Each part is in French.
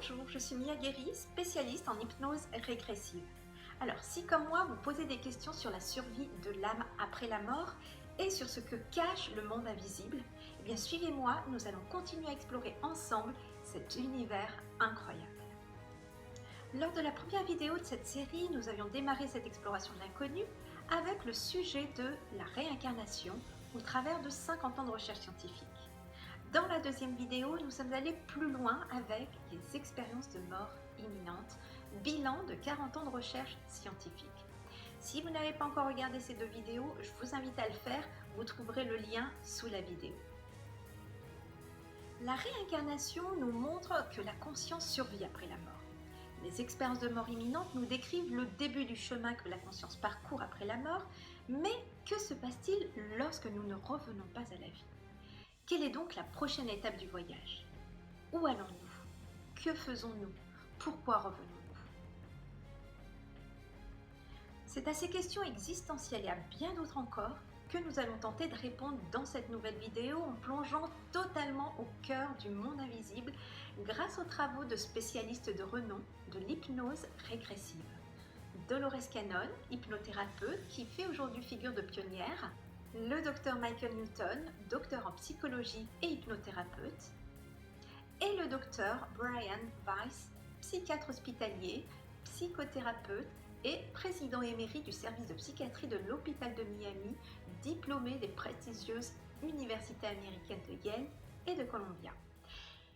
Bonjour, je suis Mia Guéry, spécialiste en hypnose régressive. Alors, si comme moi, vous posez des questions sur la survie de l'âme après la mort et sur ce que cache le monde invisible, eh bien suivez-moi, nous allons continuer à explorer ensemble cet univers incroyable. Lors de la première vidéo de cette série, nous avions démarré cette exploration de l'inconnu avec le sujet de la réincarnation au travers de 50 ans de recherche scientifique. Dans la deuxième vidéo, nous sommes allés plus loin avec les expériences de mort imminente, bilan de 40 ans de recherche scientifique. Si vous n'avez pas encore regardé ces deux vidéos, je vous invite à le faire, vous trouverez le lien sous la vidéo. La réincarnation nous montre que la conscience survit après la mort. Les expériences de mort imminente nous décrivent le début du chemin que la conscience parcourt après la mort, mais que se passe-t-il lorsque nous ne revenons pas à la vie ? Quelle est donc la prochaine étape du voyage? Où allons-nous? Que faisons-nous? Pourquoi revenons-nous? C'est à ces questions existentielles et à bien d'autres encore que nous allons tenter de répondre dans cette nouvelle vidéo en plongeant totalement au cœur du monde invisible grâce aux travaux de spécialistes de renom de l'hypnose régressive. Dolores Cannon, hypnothérapeute qui fait aujourd'hui figure de pionnière, le Dr Michael Newton, docteur en psychologie et hypnothérapeute, et le Dr Brian Weiss, psychiatre hospitalier, psychothérapeute et président émérite du service de psychiatrie de l'hôpital de Miami, diplômé des prestigieuses universités américaines de Yale et de Columbia.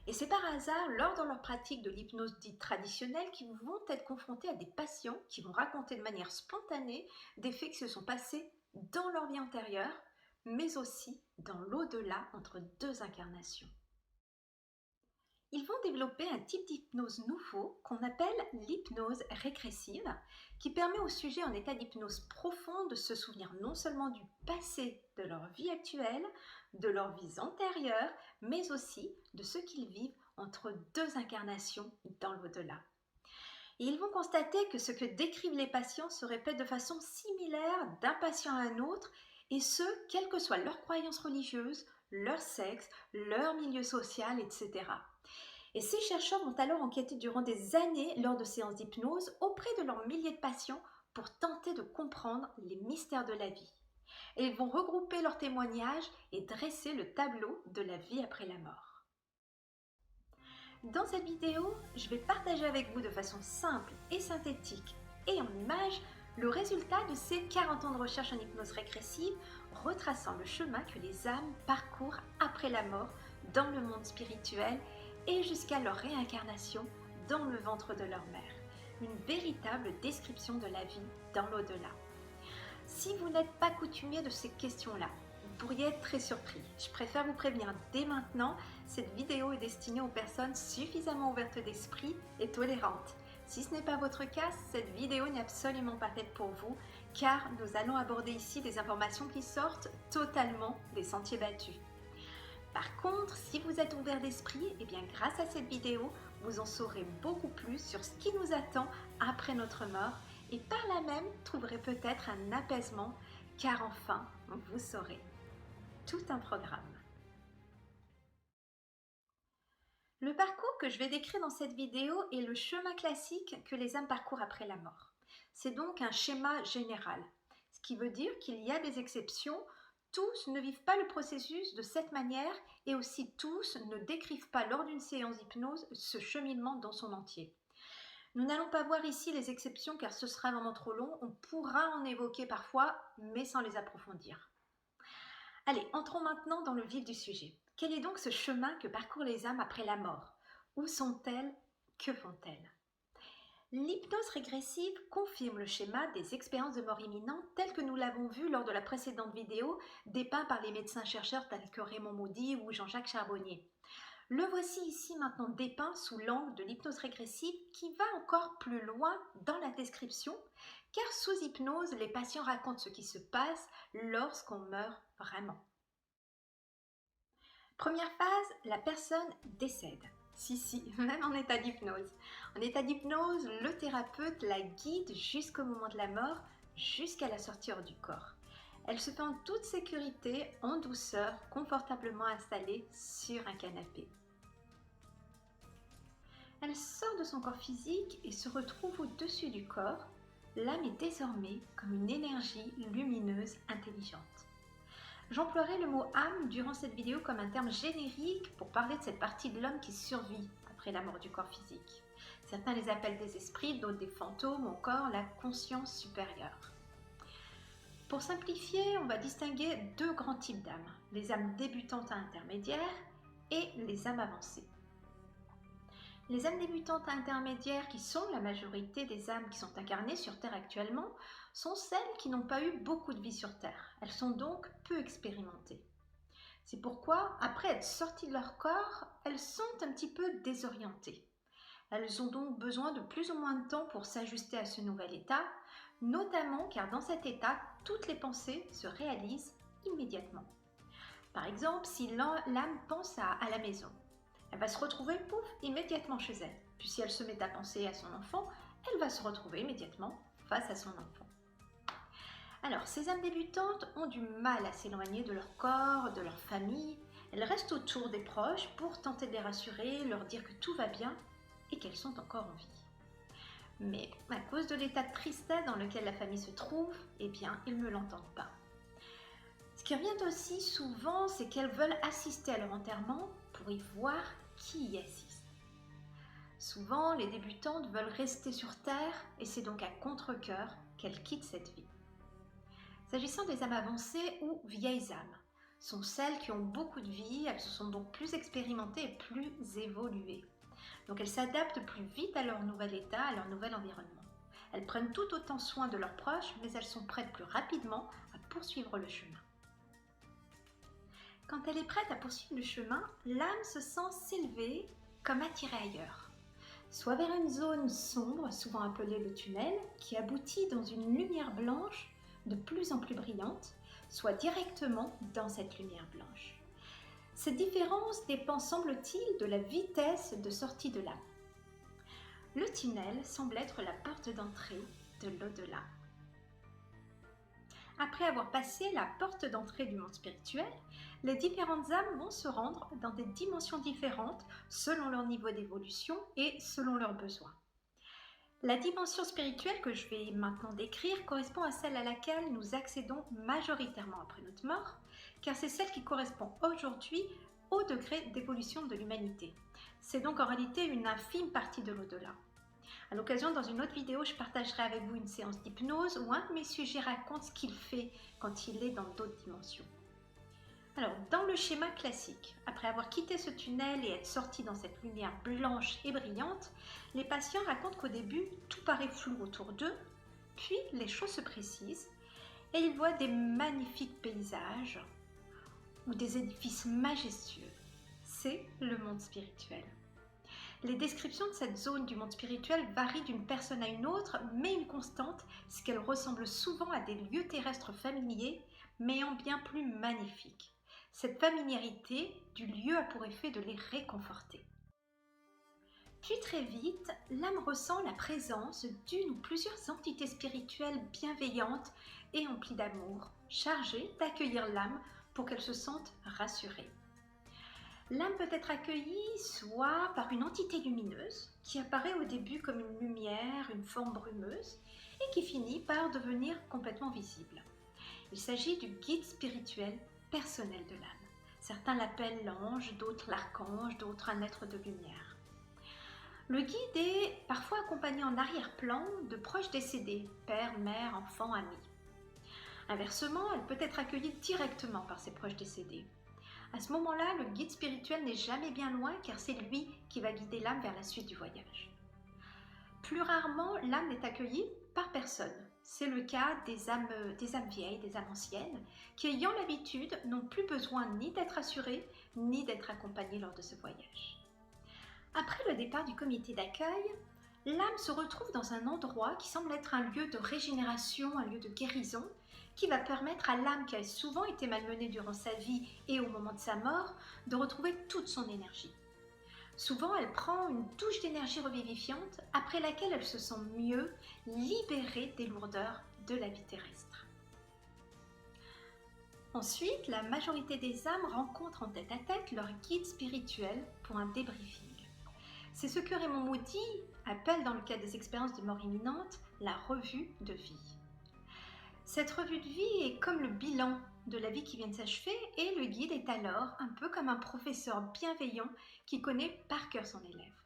Et c'est par hasard, lors de leur pratique de l'hypnose dite traditionnelle, qu'ils vont être confrontés à des patients qui vont raconter de manière spontanée des faits qui se sont passés dans leur vie antérieure, mais aussi dans l'au-delà entre deux incarnations. Ils vont développer un type d'hypnose nouveau qu'on appelle l'hypnose régressive, qui permet aux sujets en état d'hypnose profonde de se souvenir non seulement du passé de leur vie actuelle, de leurs vies antérieures, mais aussi de ce qu'ils vivent entre deux incarnations dans l'au-delà. Et ils vont constater que ce que décrivent les patients se répète de façon similaire d'un patient à un autre, et ce, quelle que soit leur croyance religieuse, leur sexe, leur milieu social, etc. Et ces chercheurs vont alors enquêter durant des années lors de séances d'hypnose auprès de leurs milliers de patients pour tenter de comprendre les mystères de la vie. Et ils vont regrouper leurs témoignages et dresser le tableau de la vie après la mort. Dans cette vidéo, je vais partager avec vous de façon simple et synthétique et en images le résultat de ces 40 ans de recherche en hypnose régressive, retraçant le chemin que les âmes parcourent après la mort dans le monde spirituel et jusqu'à leur réincarnation dans le ventre de leur mère. Une véritable description de la vie dans l'au-delà. Si vous n'êtes pas coutumier de ces questions-là, vous pourriez être très surpris. Je préfère vous prévenir dès maintenant, cette vidéo est destinée aux personnes suffisamment ouvertes d'esprit et tolérantes. Si ce n'est pas votre cas, cette vidéo n'est absolument pas faite pour vous, car nous allons aborder ici des informations qui sortent totalement des sentiers battus. Par contre, si vous êtes ouvert d'esprit, eh bien grâce à cette vidéo, vous en saurez beaucoup plus sur ce qui nous attend après notre mort et par là même trouverez peut-être un apaisement, car enfin, vous saurez tout un programme. Le parcours que je vais décrire dans cette vidéo est le chemin classique que les âmes parcourent après la mort. C'est donc un schéma général, ce qui veut dire qu'il y a des exceptions. Tous ne vivent pas le processus de cette manière et aussi tous ne décrivent pas lors d'une séance d'hypnose ce cheminement dans son entier. Nous n'allons pas voir ici les exceptions car ce sera vraiment trop long, on pourra en évoquer parfois mais sans les approfondir. Allez, entrons maintenant dans le vif du sujet. Quel est donc ce chemin que parcourent les âmes après la mort? Où sont-elles? Que font-elles? L'hypnose régressive confirme le schéma des expériences de mort imminente telles que nous l'avons vu lors de la précédente vidéo dépeint par les médecins-chercheurs tels que Raymond Moody ou Jean-Jacques Charbonnier. Le voici ici maintenant dépeint sous l'angle de l'hypnose régressive qui va encore plus loin dans la description car sous hypnose, les patients racontent ce qui se passe lorsqu'on meurt vraiment. Première phase, la personne décède. Si, même en état d'hypnose. En état d'hypnose, le thérapeute la guide jusqu'au moment de la mort, jusqu'à la sortie hors du corps. Elle se fait en toute sécurité, en douceur, confortablement installée sur un canapé. Elle sort de son corps physique et se retrouve au-dessus du corps. L'âme est désormais comme une énergie lumineuse intelligente. J'emploierai le mot âme durant cette vidéo comme un terme générique pour parler de cette partie de l'homme qui survit après la mort du corps physique. Certains les appellent des esprits, d'autres des fantômes ou encore la conscience supérieure. Pour simplifier, on va distinguer deux grands types d'âmes, les âmes débutantes à intermédiaires et les âmes avancées. Les âmes débutantes à intermédiaires, qui sont la majorité des âmes qui sont incarnées sur Terre actuellement, sont celles qui n'ont pas eu beaucoup de vie sur Terre. Elles sont donc peu expérimentées. C'est pourquoi, après être sorties de leur corps, elles sont un petit peu désorientées. Elles ont donc besoin de plus ou moins de temps pour s'ajuster à ce nouvel état, notamment car dans cet état, toutes les pensées se réalisent immédiatement. Par exemple, si l'âme pense à la maison, elle va se retrouver, pouf, immédiatement chez elle. Puis si elle se met à penser à son enfant, elle va se retrouver immédiatement face à son enfant. Alors, ces âmes débutantes ont du mal à s'éloigner de leur corps, de leur famille. Elles restent autour des proches pour tenter de les rassurer, leur dire que tout va bien et qu'elles sont encore en vie. Mais à cause de l'état de tristesse dans lequel la famille se trouve, eh bien, ils ne l'entendent pas. Ce qui revient aussi souvent, c'est qu'elles veulent assister à leur enterrement pour y voir qui y assiste. Souvent, les débutantes veulent rester sur Terre et c'est donc à contre-cœur qu'elles quittent cette vie. S'agissant des âmes avancées ou vieilles âmes, sont celles qui ont beaucoup de vie, elles se sont donc plus expérimentées et plus évoluées. Donc elles s'adaptent plus vite à leur nouvel état, à leur nouvel environnement. Elles prennent tout autant soin de leurs proches, mais elles sont prêtes plus rapidement à poursuivre le chemin. Quand elle est prête à poursuivre le chemin, l'âme se sent s'élever comme attirée ailleurs, soit vers une zone sombre, souvent appelée le tunnel, qui aboutit dans une lumière blanche de plus en plus brillante, soit directement dans cette lumière blanche. Cette différence dépend, semble-t-il, de la vitesse de sortie de l'âme. Le tunnel semble être la porte d'entrée de l'au-delà. Après avoir passé la porte d'entrée du monde spirituel, les différentes âmes vont se rendre dans des dimensions différentes selon leur niveau d'évolution et selon leurs besoins. La dimension spirituelle que je vais maintenant décrire correspond à celle à laquelle nous accédons majoritairement après notre mort, car c'est celle qui correspond aujourd'hui au degré d'évolution de l'humanité. C'est donc en réalité une infime partie de l'au-delà. À l'occasion, dans une autre vidéo, je partagerai avec vous une séance d'hypnose où un de mes sujets raconte ce qu'il fait quand il est dans d'autres dimensions. Alors, dans le schéma classique, après avoir quitté ce tunnel et être sorti dans cette lumière blanche et brillante, les patients racontent qu'au début, tout paraît flou autour d'eux, puis les choses se précisent et ils voient des magnifiques paysages ou des édifices majestueux. C'est le monde spirituel. Les descriptions de cette zone du monde spirituel varient d'une personne à une autre, mais une constante, c'est qu'elle ressemble souvent à des lieux terrestres familiers, mais en bien plus magnifiques. Cette familiarité du lieu a pour effet de les réconforter. Puis très vite, l'âme ressent la présence d'une ou plusieurs entités spirituelles bienveillantes et emplies d'amour, chargées d'accueillir l'âme pour qu'elle se sente rassurée. L'âme peut être accueillie soit par une entité lumineuse qui apparaît au début comme une lumière, une forme brumeuse et qui finit par devenir complètement visible. Il s'agit du guide spirituel personnel de l'âme. Certains l'appellent l'ange, d'autres l'archange, d'autres un être de lumière. Le guide est parfois accompagné en arrière-plan de proches décédés, père, mère, enfants, amis. Inversement, elle peut être accueillie directement par ses proches décédés. À ce moment-là, le guide spirituel n'est jamais bien loin car c'est lui qui va guider l'âme vers la suite du voyage. Plus rarement, l'âme n'est accueillie par personne. C'est le cas des âmes vieilles, des âmes anciennes, qui ayant l'habitude n'ont plus besoin ni d'être assurées, ni d'être accompagnées lors de ce voyage. Après le départ du comité d'accueil, l'âme se retrouve dans un endroit qui semble être un lieu de régénération, un lieu de guérison, qui va permettre à l'âme qui a souvent été malmenée durant sa vie et au moment de sa mort, de retrouver toute son énergie. Souvent, elle prend une touche d'énergie revivifiante, après laquelle elle se sent mieux, libérée des lourdeurs de la vie terrestre. Ensuite, la majorité des âmes rencontrent en tête-à-tête leur guide spirituel pour un débriefing. C'est ce que Raymond Moody appelle dans le cadre des expériences de mort imminente la revue de vie. Cette revue de vie est comme le bilan de la vie qui vient de s'achever et le guide est alors un peu comme un professeur bienveillant qui connaît par cœur son élève.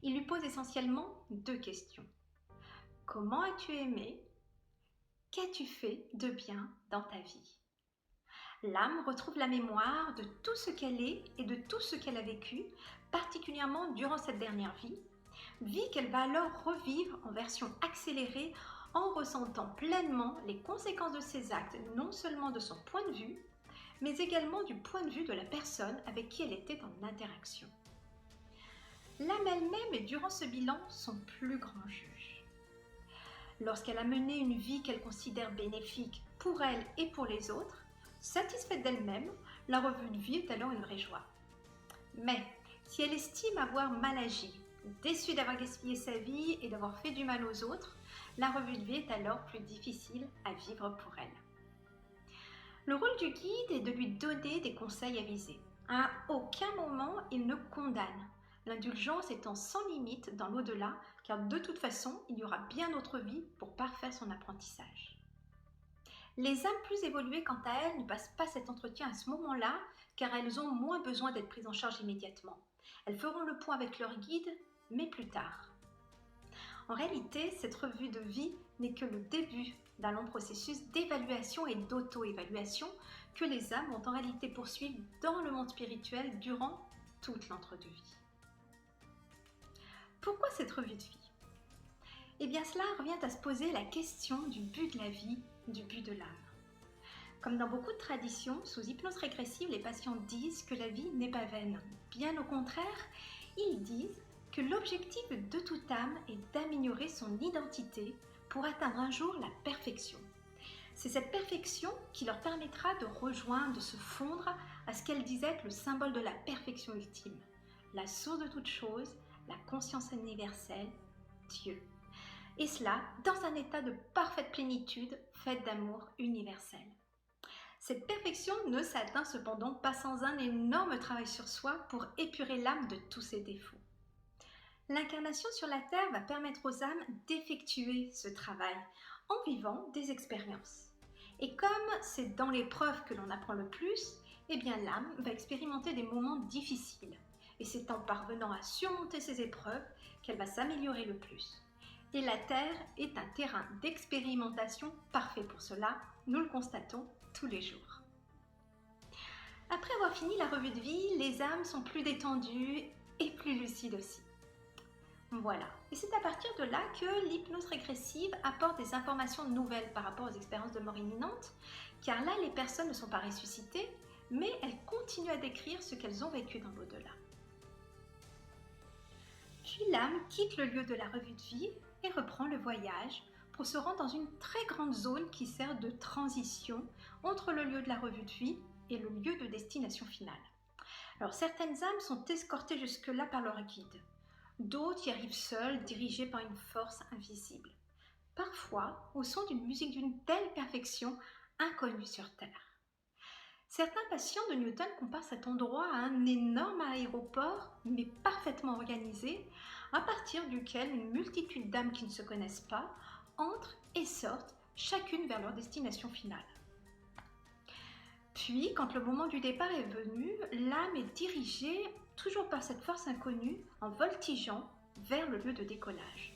Il lui pose essentiellement 2 questions. Comment as-tu aimé? Qu'as-tu fait de bien dans ta vie? L'âme retrouve la mémoire de tout ce qu'elle est et de tout ce qu'elle a vécu, particulièrement durant cette dernière vie, vie qu'elle va alors revivre en version accélérée en ressentant pleinement les conséquences de ses actes, non seulement de son point de vue, mais également du point de vue de la personne avec qui elle était en interaction. L'âme elle-même est durant ce bilan son plus grand juge. Lorsqu'elle a mené une vie qu'elle considère bénéfique pour elle et pour les autres, satisfaite d'elle-même, la revue de vie est alors une vraie joie. Mais si elle estime avoir mal agi, déçue d'avoir gaspillé sa vie et d'avoir fait du mal aux autres, la revue de vie est alors plus difficile à vivre pour elle. Le rôle du guide est de lui donner des conseils avisés. À aucun moment il ne condamne, l'indulgence étant sans limite dans l'au-delà, car de toute façon, il y aura bien d'autres vies pour parfaire son apprentissage. Les âmes plus évoluées, quant à elles, ne passent pas cet entretien à ce moment-là, car elles ont moins besoin d'être prises en charge immédiatement. Elles feront le point avec leur guide, mais plus tard. En réalité, cette revue de vie n'est que le début d'un long processus d'évaluation et d'auto-évaluation que les âmes vont en réalité poursuivre dans le monde spirituel durant toute l'entre-deux-vie. Pourquoi cette revue de vie? Eh bien, cela revient à se poser la question du but de la vie, du but de l'âme. Comme dans beaucoup de traditions, sous hypnose régressive, les patients disent que la vie n'est pas vaine. Bien au contraire, ils disent que l'objectif de toute âme est d'améliorer son identité pour atteindre un jour la perfection. C'est cette perfection qui leur permettra de rejoindre, de se fondre à ce qu'elles disaient être le symbole de la perfection ultime, la source de toute chose, la conscience universelle, Dieu. Et cela dans un état de parfaite plénitude, faite d'amour universel. Cette perfection ne s'atteint cependant pas sans un énorme travail sur soi pour épurer l'âme de tous ses défauts. L'incarnation sur la Terre va permettre aux âmes d'effectuer ce travail en vivant des expériences. Et comme c'est dans l'épreuve que l'on apprend le plus, eh bien l'âme va expérimenter des moments difficiles. Et c'est en parvenant à surmonter ces épreuves qu'elle va s'améliorer le plus. Et la Terre est un terrain d'expérimentation parfait pour cela, nous le constatons tous les jours. Après avoir fini la revue de vie, les âmes sont plus détendues et plus lucides aussi. Voilà, et c'est à partir de là que l'hypnose régressive apporte des informations nouvelles par rapport aux expériences de mort imminente, car là les personnes ne sont pas ressuscitées, mais elles continuent à décrire ce qu'elles ont vécu dans l'au-delà. Puis l'âme quitte le lieu de la revue de vie et reprend le voyage pour se rendre dans une très grande zone qui sert de transition entre le lieu de la revue de vie et le lieu de destination finale. Alors certaines âmes sont escortées jusque-là par leur guide. D'autres y arrivent seules, dirigées par une force invisible. Parfois, au son d'une musique d'une telle perfection, inconnue sur Terre. Certains patients de Newton comparent cet endroit à un énorme aéroport, mais parfaitement organisé, à partir duquel une multitude d'âmes qui ne se connaissent pas entrent et sortent, chacune vers leur destination finale. Puis, quand le moment du départ est venu, l'âme est dirigée, toujours par cette force inconnue, en voltigeant vers le lieu de décollage,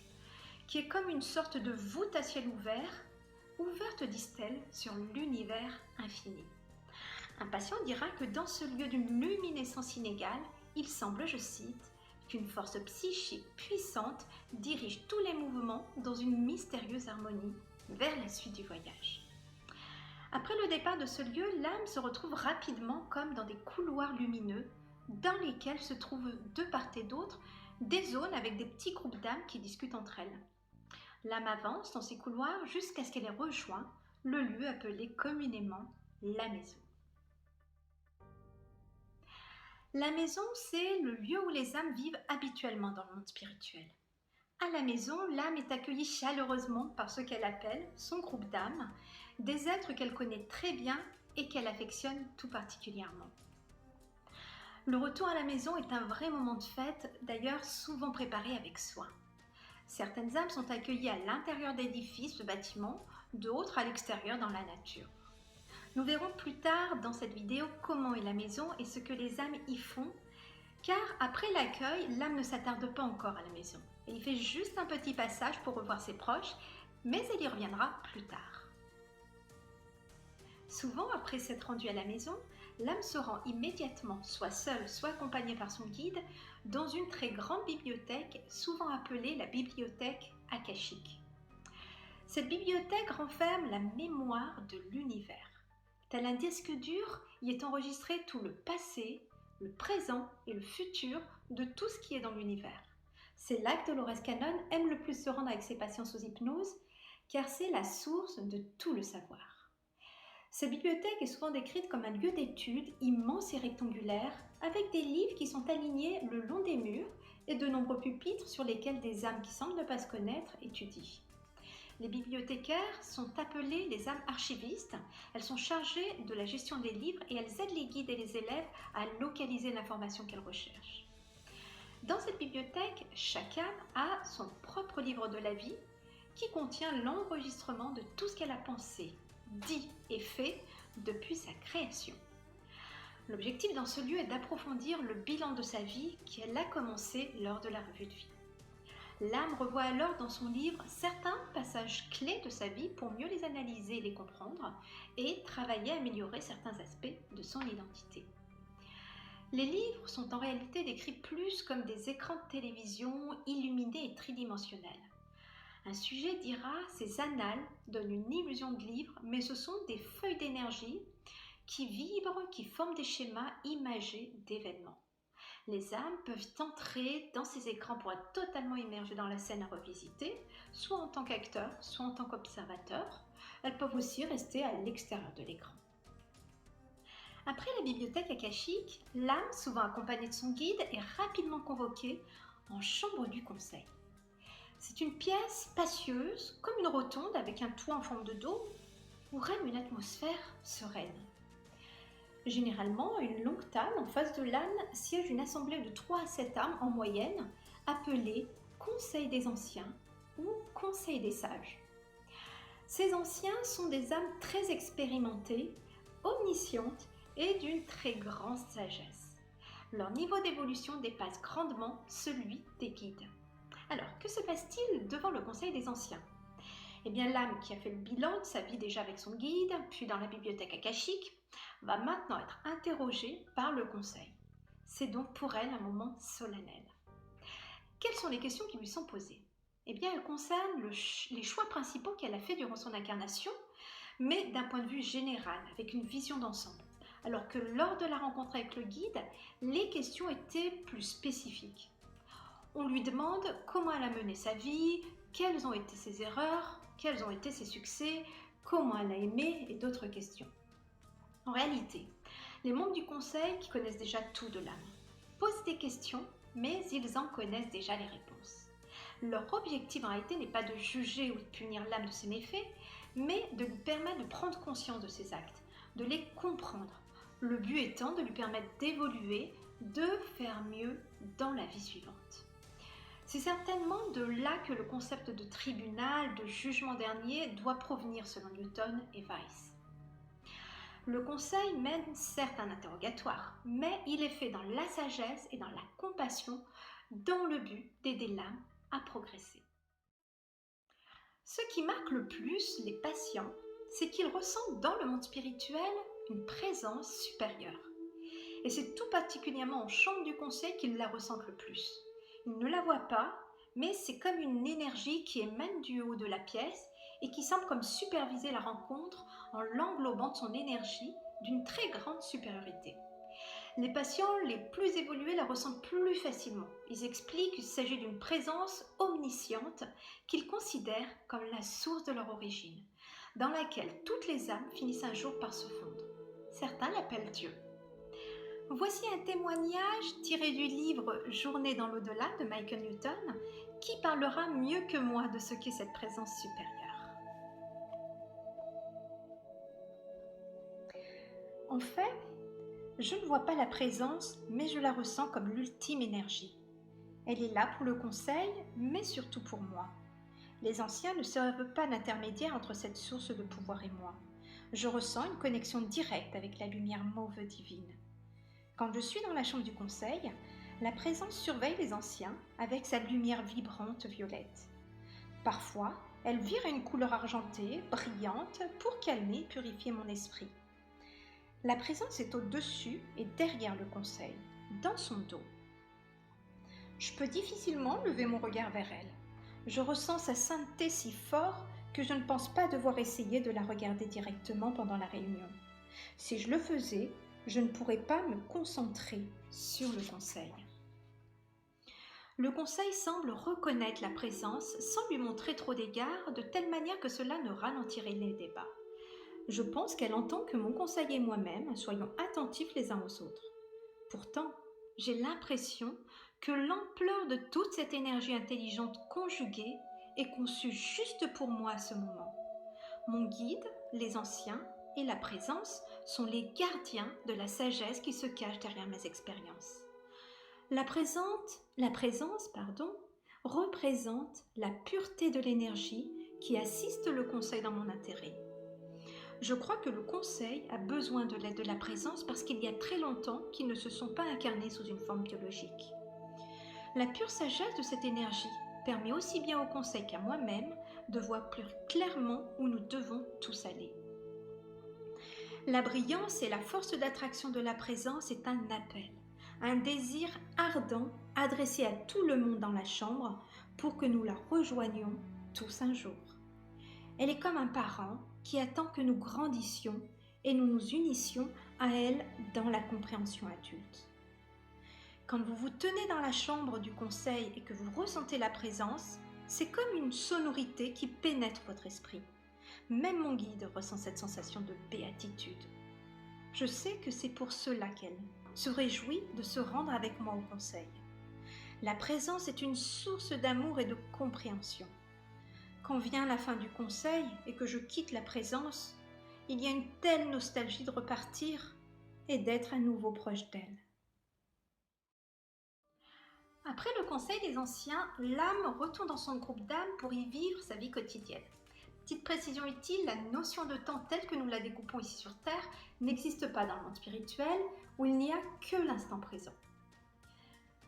qui est comme une sorte de voûte à ciel ouvert, ouverte, disent-elles, sur l'univers infini. Un patient dira que dans ce lieu d'une luminescence inégale, il semble, je cite, qu'une force psychique puissante dirige tous les mouvements dans une mystérieuse harmonie vers la suite du voyage. Après le départ de ce lieu, l'âme se retrouve rapidement comme dans des couloirs lumineux dans lesquels se trouvent de part et d'autre des zones avec des petits groupes d'âmes qui discutent entre elles. L'âme avance dans ces couloirs jusqu'à ce qu'elle ait rejoint le lieu appelé communément la maison. La maison, c'est le lieu où les âmes vivent habituellement dans le monde spirituel. À la maison, l'âme est accueillie chaleureusement par ce qu'elle appelle son groupe d'âmes, des êtres qu'elle connaît très bien et qu'elle affectionne tout particulièrement. Le retour à la maison est un vrai moment de fête, d'ailleurs souvent préparé avec soin. Certaines âmes sont accueillies à l'intérieur d'édifices, de bâtiments, d'autres à l'extérieur dans la nature. Nous verrons plus tard dans cette vidéo comment est la maison et ce que les âmes y font, car après l'accueil, l'âme ne s'attarde pas encore à la maison. Elle y fait juste un petit passage pour revoir ses proches, mais elle y reviendra plus tard. Souvent, après s'être rendue à la maison, l'âme se rend immédiatement, soit seule, soit accompagnée par son guide, dans une très grande bibliothèque, souvent appelée la bibliothèque akashique. Cette bibliothèque renferme la mémoire de l'univers. Tel un disque dur, y est enregistré tout le passé, le présent et le futur de tout ce qui est dans l'univers. C'est là que Dolores Cannon aime le plus se rendre avec ses patients sous hypnose, car c'est la source de tout le savoir. Cette bibliothèque est souvent décrite comme un lieu d'étude immense et rectangulaire, avec des livres qui sont alignés le long des murs et de nombreux pupitres sur lesquels des âmes qui semblent ne pas se connaître étudient. Les bibliothécaires sont appelées les âmes archivistes. Elles sont chargées de la gestion des livres et elles aident les guides et les élèves à localiser l'information qu'elles recherchent. Dans cette bibliothèque, chaque âme a son propre livre de la vie qui contient l'enregistrement de tout ce qu'elle a pensé, dit et fait depuis sa création. L'objectif dans ce lieu est d'approfondir le bilan de sa vie qu'elle a commencé lors de la revue de vie. L'âme revoit alors dans son livre certains passages clés de sa vie pour mieux les analyser et les comprendre et travailler à améliorer certains aspects de son identité. Les livres sont en réalité décrits plus comme des écrans de télévision illuminés et tridimensionnels. Un sujet dira ces annales donnent une illusion de livre, mais ce sont des feuilles d'énergie qui vibrent, qui forment des schémas imagés d'événements. Les âmes peuvent entrer dans ces écrans pour être totalement immergées dans la scène à revisiter, soit en tant qu'acteur, soit en tant qu'observateur. Elles peuvent aussi rester à l'extérieur de l'écran. Après la bibliothèque akashique, l'âme, souvent accompagnée de son guide, est rapidement convoquée en chambre du conseil. C'est une pièce spacieuse, comme une rotonde avec un toit en forme de dôme, où règne une atmosphère sereine. Généralement, à une longue table en face de l'âme siège une assemblée de 3 à 7 âmes en moyenne, appelée Conseil des anciens ou Conseil des sages. Ces anciens sont des âmes très expérimentées, omniscientes et d'une très grande sagesse. Leur niveau d'évolution dépasse grandement celui des guides. Alors, que se passe-t-il devant le Conseil des anciens ? Eh bien, l'âme qui a fait le bilan de sa vie déjà avec son guide, puis dans la bibliothèque akashique, va maintenant être interrogée par le conseil. C'est donc pour elle un moment solennel. Quelles sont les questions qui lui sont posées ? Eh bien, elles concernent les choix principaux qu'elle a fait durant son incarnation, mais d'un point de vue général, avec une vision d'ensemble. Alors que lors de la rencontre avec le guide, les questions étaient plus spécifiques. On lui demande comment elle a mené sa vie, quelles ont été ses erreurs, quels ont été ses succès, comment elle a aimé et d'autres questions. En réalité, les membres du conseil, qui connaissent déjà tout de l'âme, posent des questions, mais ils en connaissent déjà les réponses. Leur objectif en réalité n'est pas de juger ou de punir l'âme de ses méfaits, mais de lui permettre de prendre conscience de ses actes, de les comprendre. Le but étant de lui permettre d'évoluer, de faire mieux dans la vie suivante. C'est certainement de là que le concept de tribunal, de jugement dernier, doit provenir selon Newton et Weiss. Le conseil mène certes un interrogatoire, mais il est fait dans la sagesse et dans la compassion, dans le but d'aider l'âme à progresser. Ce qui marque le plus les patients, c'est qu'ils ressentent dans le monde spirituel une présence supérieure. Et c'est tout particulièrement en chambre du conseil qu'ils la ressentent le plus. Ils ne la voient pas, mais c'est comme une énergie qui émane du haut de la pièce et qui semble comme superviser la rencontre en l'englobant de son énergie d'une très grande supériorité. Les patients les plus évolués la ressentent plus facilement. Ils expliquent qu'il s'agit d'une présence omnisciente qu'ils considèrent comme la source de leur origine, dans laquelle toutes les âmes finissent un jour par se fondre. Certains l'appellent Dieu. Voici un témoignage tiré du livre « Journée dans l'au-delà » de Michael Newton, qui parlera mieux que moi de ce qu'est cette présence supérieure. En fait, Je ne vois pas la présence, mais je la ressens comme l'ultime énergie. Elle est là pour le conseil, mais surtout pour moi. Les anciens ne servent pas d'intermédiaire entre cette source de pouvoir et moi. Je ressens une connexion directe avec la lumière mauve divine. Quand je suis dans la chambre du conseil, la présence surveille les anciens avec sa lumière vibrante violette. Parfois, elle vire à une couleur argentée, brillante, pour calmer et purifier mon esprit. La présence est au-dessus et derrière le conseil, dans son dos. Je peux difficilement lever mon regard vers elle. Je ressens sa sainteté si fort que je ne pense pas devoir essayer de la regarder directement pendant la réunion. Si je le faisais, je ne pourrais pas me concentrer sur le conseil. Le conseil semble reconnaître la présence sans lui montrer trop d'égards, de telle manière que cela ne ralentirait les débats. Je pense qu'elle entend que mon conseil et moi-même soyons attentifs les uns aux autres. Pourtant, j'ai l'impression que l'ampleur de toute cette énergie intelligente conjuguée est conçue juste pour moi à ce moment. Mon guide, les anciens et la présence sont les gardiens de la sagesse qui se cache derrière mes expériences. La présence, représente la pureté de l'énergie qui assiste le conseil dans mon intérêt. Je crois que le conseil a besoin de l'aide de la présence parce qu'il y a très longtemps qu'ils ne se sont pas incarnés sous une forme biologique. La pure sagesse de cette énergie permet aussi bien au conseil qu'à moi-même de voir plus clairement où nous devons tous aller. La brillance et la force d'attraction de la présence est un appel, un désir ardent adressé à tout le monde dans la chambre pour que nous la rejoignions tous un jour. Elle est comme un parent qui attend que nous grandissions et nous nous unissions à elle dans la compréhension adulte. Quand vous vous tenez dans la chambre du conseil et que vous ressentez la présence, c'est comme une sonorité qui pénètre votre esprit. Même mon guide ressent cette sensation de béatitude. Je sais que c'est pour cela qu'elle se réjouit de se rendre avec moi au conseil. La présence est une source d'amour et de compréhension. Quand vient la fin du conseil et que je quitte la présence, il y a une telle nostalgie de repartir et d'être à nouveau proche d'elle. Après le conseil des anciens, l'âme retourne dans son groupe d'âmes pour y vivre sa vie quotidienne. Petite précision utile, la notion de temps telle que nous la découpons ici sur Terre n'existe pas dans le monde spirituel où il n'y a que l'instant présent.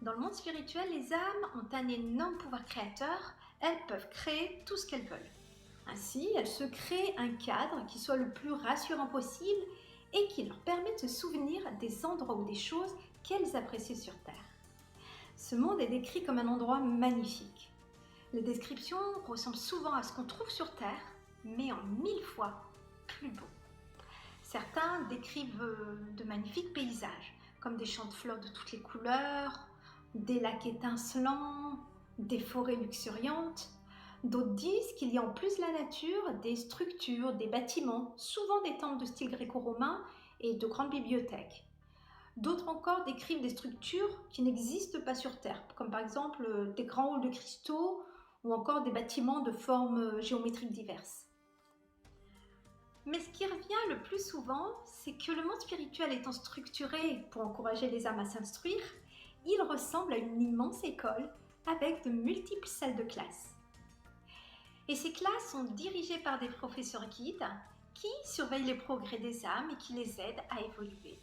Dans le monde spirituel, les âmes ont un énorme pouvoir créateur, elles peuvent créer tout ce qu'elles veulent. Ainsi, elles se créent un cadre qui soit le plus rassurant possible et qui leur permet de se souvenir des endroits ou des choses qu'elles apprécient sur Terre. Ce monde est décrit comme un endroit magnifique. Les descriptions ressemblent souvent à ce qu'on trouve sur Terre, mais en 1000 fois plus beau. Certains décrivent de magnifiques paysages, comme des champs de fleurs de toutes les couleurs, des lacs étincelants, des forêts luxuriantes. D'autres disent qu'il y a en plus de la nature des structures, des bâtiments, souvent des temples de style gréco-romain et de grandes bibliothèques. D'autres encore décrivent des structures qui n'existent pas sur Terre, comme par exemple des grands halls de cristaux ou encore des bâtiments de formes géométriques diverses. Mais ce qui revient le plus souvent, c'est que le monde spirituel étant structuré pour encourager les âmes à s'instruire, il ressemble à une immense école avec de multiples salles de classe. Et ces classes sont dirigées par des professeurs guides qui surveillent les progrès des âmes et qui les aident à évoluer.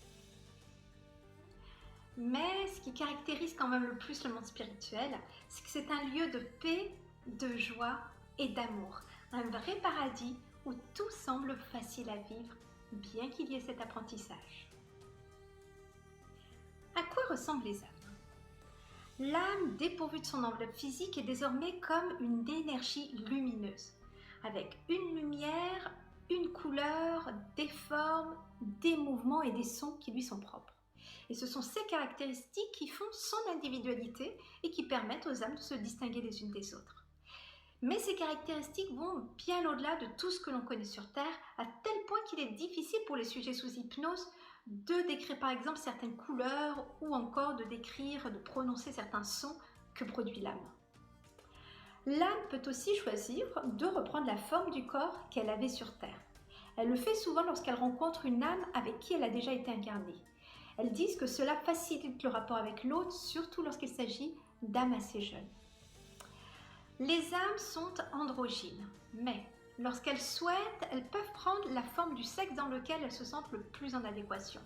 Mais ce qui caractérise quand même le plus le monde spirituel, c'est que c'est un lieu de paix, de joie et d'amour. Un vrai paradis où tout semble facile à vivre, bien qu'il y ait cet apprentissage. À quoi ressemblent les âmes ? L'âme, dépourvue de son enveloppe physique, est désormais comme une énergie lumineuse, avec une lumière, une couleur, des formes, des mouvements et des sons qui lui sont propres. Et ce sont ces caractéristiques qui font son individualité et qui permettent aux âmes de se distinguer les unes des autres. Mais ces caractéristiques vont bien au-delà de tout ce que l'on connaît sur Terre, à tel point qu'il est difficile pour les sujets sous hypnose de décrire par exemple certaines couleurs ou encore de décrire, de prononcer certains sons que produit l'âme. L'âme peut aussi choisir de reprendre la forme du corps qu'elle avait sur Terre. Elle le fait souvent lorsqu'elle rencontre une âme avec qui elle a déjà été incarnée. Elles disent que cela facilite le rapport avec l'autre, surtout lorsqu'il s'agit d'âmes assez jeunes. Les âmes sont androgynes, mais lorsqu'elles souhaitent, elles peuvent prendre la forme du sexe dans lequel elles se sentent le plus en adéquation.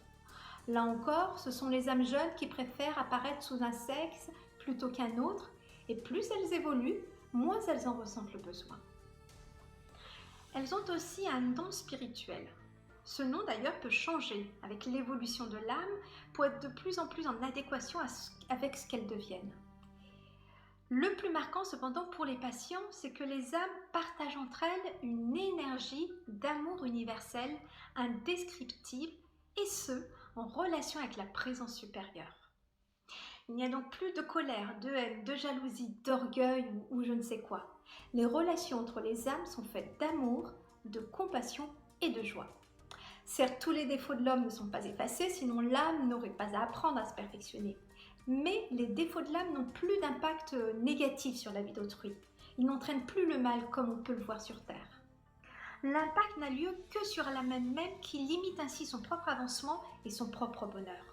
Là encore, ce sont les âmes jeunes qui préfèrent apparaître sous un sexe plutôt qu'un autre, et plus elles évoluent, moins elles en ressentent le besoin. Elles ont aussi un don spirituel. Ce nom d'ailleurs peut changer avec l'évolution de l'âme pour être de plus en plus en adéquation avec ce qu'elles deviennent. Le plus marquant cependant pour les patients, c'est que les âmes partagent entre elles une énergie d'amour universel, indescriptible, et ce, en relation avec la présence supérieure. Il n'y a donc plus de colère, de haine, de jalousie, d'orgueil ou je ne sais quoi. Les relations entre les âmes sont faites d'amour, de compassion et de joie. Certes, tous les défauts de l'homme ne sont pas effacés, sinon l'âme n'aurait pas à apprendre à se perfectionner. Mais les défauts de l'âme n'ont plus d'impact négatif sur la vie d'autrui. Ils n'entraînent plus le mal comme on peut le voir sur Terre. L'impact n'a lieu que sur l'âme même qui limite ainsi son propre avancement et son propre bonheur.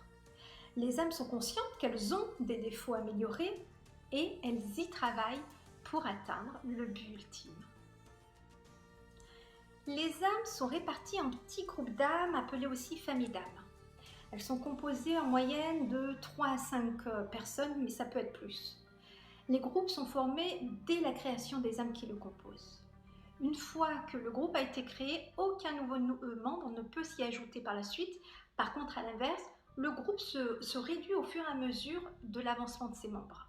Les âmes sont conscientes qu'elles ont des défauts améliorés et elles y travaillent pour atteindre le but ultime. Les âmes sont réparties en petits groupes d'âmes appelés aussi familles d'âmes. Elles sont composées en moyenne de 3 à 5 personnes, mais ça peut être plus. Les groupes sont formés dès la création des âmes qui le composent. Une fois que le groupe a été créé, aucun nouveau membre ne peut s'y ajouter par la suite. Par contre, à l'inverse, le groupe se réduit au fur et à mesure de l'avancement de ses membres.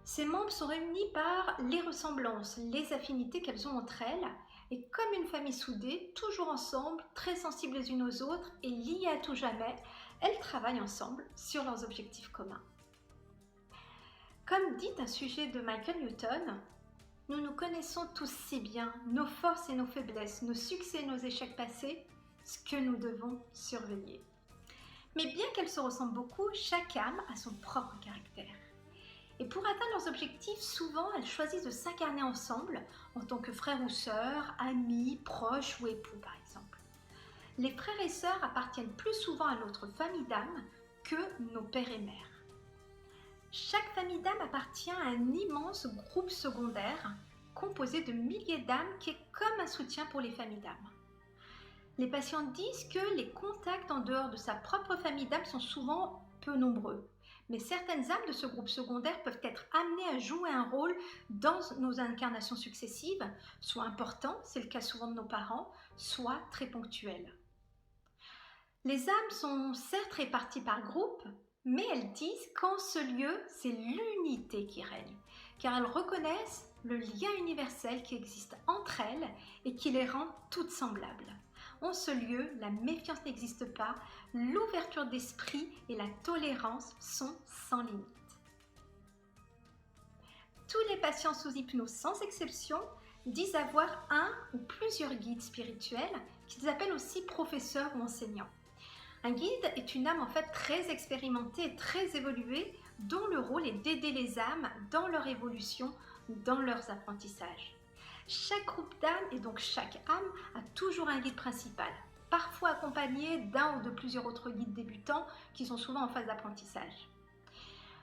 Ces membres sont réunis par les ressemblances, les affinités qu'elles ont entre elles, et comme une famille soudée, toujours ensemble, très sensibles les unes aux autres et liées à tout jamais, elles travaillent ensemble sur leurs objectifs communs. Comme dit un sujet de Michael Newton, nous nous connaissons tous si bien, nos forces et nos faiblesses, nos succès et nos échecs passés, ce que nous devons surveiller. Mais bien qu'elles se ressemblent beaucoup, chaque âme a son propre caractère. Et pour atteindre leurs objectifs, souvent elles choisissent de s'incarner ensemble en tant que frères ou sœurs, amis, proches ou époux par exemple. Les frères et sœurs appartiennent plus souvent à notre famille d'âmes que nos pères et mères. Chaque famille d'âmes appartient à un immense groupe secondaire composé de milliers d'âmes qui est comme un soutien pour les familles d'âmes. Les patients disent que les contacts en dehors de sa propre famille d'âmes sont souvent peu nombreux. Mais certaines âmes de ce groupe secondaire peuvent être amenées à jouer un rôle dans nos incarnations successives, soit important, c'est le cas souvent de nos parents, soit très ponctuel. Les âmes sont certes réparties par groupe, mais elles disent qu'en ce lieu, c'est l'unité qui règne, car elles reconnaissent le lien universel qui existe entre elles et qui les rend toutes semblables. En ce lieu, la méfiance n'existe pas, l'ouverture d'esprit et la tolérance sont sans limite. Tous les patients sous hypnose, sans exception, disent avoir un ou plusieurs guides spirituels qu'ils appellent aussi professeurs ou enseignants. Un guide est une âme en fait très expérimentée et très évoluée dont le rôle est d'aider les âmes dans leur évolution, dans leurs apprentissages. Chaque groupe d'âmes et donc chaque âme a toujours un guide principal, parfois accompagné d'un ou de plusieurs autres guides débutants qui sont souvent en phase d'apprentissage.